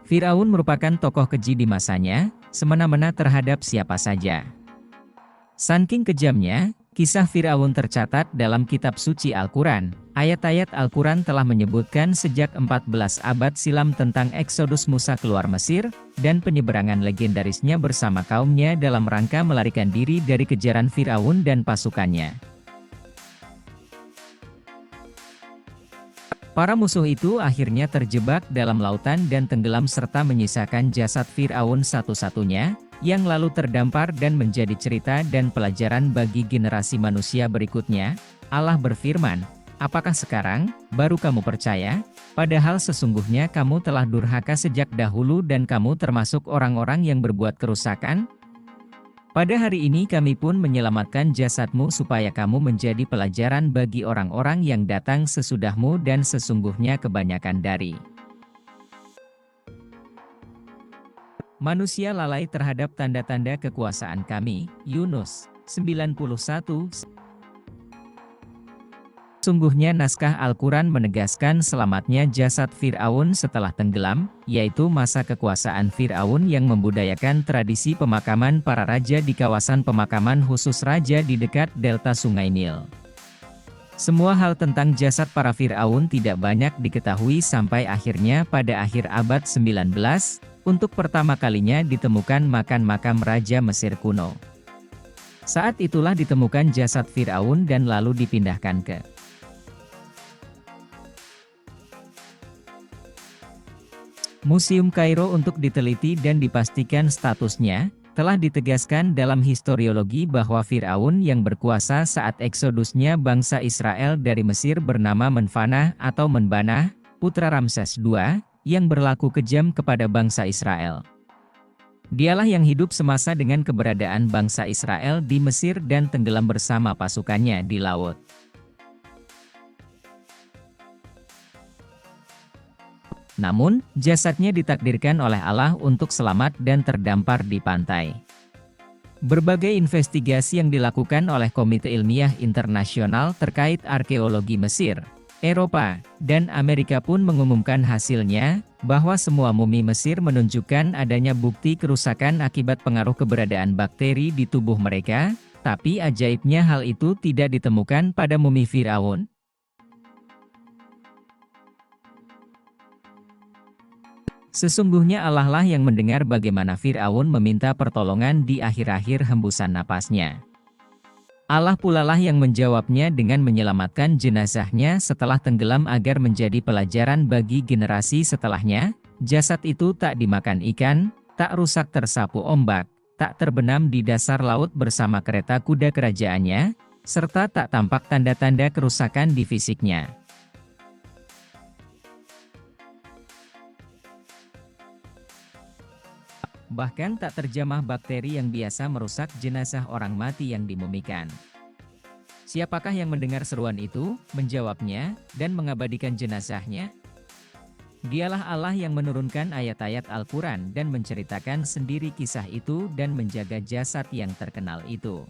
Firaun merupakan tokoh keji di masanya, semena-mena terhadap siapa saja. Saking kejamnya, kisah Firaun tercatat dalam kitab suci Al-Quran. Ayat-ayat Al-Quran telah menyebutkan sejak 14 abad silam tentang eksodus Musa keluar Mesir, dan penyeberangan legendarisnya bersama kaumnya dalam rangka melarikan diri dari kejaran Firaun dan pasukannya. Para musuh itu akhirnya terjebak dalam lautan dan tenggelam serta menyisakan jasad Firaun satu-satunya, yang lalu terdampar dan menjadi cerita dan pelajaran bagi generasi manusia berikutnya. Allah berfirman, "Apakah sekarang baru kamu percaya? Padahal sesungguhnya kamu telah durhaka sejak dahulu dan kamu termasuk orang-orang yang berbuat kerusakan. Pada hari ini kami pun menyelamatkan jasadmu supaya kamu menjadi pelajaran bagi orang-orang yang datang sesudahmu dan sesungguhnya kebanyakan dari manusia lalai terhadap tanda-tanda kekuasaan kami." Yunus 91. Sungguhnya naskah Al-Quran menegaskan selamatnya jasad Fir'aun setelah tenggelam, yaitu masa kekuasaan Fir'aun yang membudayakan tradisi pemakaman para raja di kawasan pemakaman khusus raja di dekat delta Sungai Nil. Semua hal tentang jasad para Fir'aun tidak banyak diketahui sampai akhirnya pada akhir abad 19, untuk pertama kalinya ditemukan makam Raja Mesir kuno. Saat itulah ditemukan jasad Fir'aun dan lalu dipindahkan ke Museum Kairo untuk diteliti dan dipastikan statusnya. Telah ditegaskan dalam historiologi bahwa Fir'aun yang berkuasa saat eksodusnya bangsa Israel dari Mesir bernama Menfanah atau Menbanah, putra Ramses II, yang berlaku kejam kepada bangsa Israel. Dialah yang hidup semasa dengan keberadaan bangsa Israel di Mesir dan tenggelam bersama pasukannya di laut. Namun, jasadnya ditakdirkan oleh Allah untuk selamat dan terdampar di pantai. Berbagai investigasi yang dilakukan oleh Komite Ilmiah Internasional terkait arkeologi Mesir, Eropa, dan Amerika pun mengumumkan hasilnya, bahwa semua mumi Mesir menunjukkan adanya bukti kerusakan akibat pengaruh keberadaan bakteri di tubuh mereka, tapi ajaibnya hal itu tidak ditemukan pada mumi Fir'aun. Sesungguhnya Allah lah yang mendengar bagaimana Fir'aun meminta pertolongan di akhir-akhir hembusan napasnya. Allah pula lah yang menjawabnya dengan menyelamatkan jenazahnya setelah tenggelam agar menjadi pelajaran bagi generasi setelahnya. Jasad itu tak dimakan ikan, tak rusak tersapu ombak, tak terbenam di dasar laut bersama kereta kuda kerajaannya, serta tak tampak tanda-tanda kerusakan di fisiknya. Bahkan tak terjamah bakteri yang biasa merusak jenazah orang mati yang dimumikan. Siapakah yang mendengar seruan itu, menjawabnya, dan mengabadikan jenazahnya? Dialah Allah yang menurunkan ayat-ayat Al-Quran dan menceritakan sendiri kisah itu dan menjaga jasad yang terkenal itu.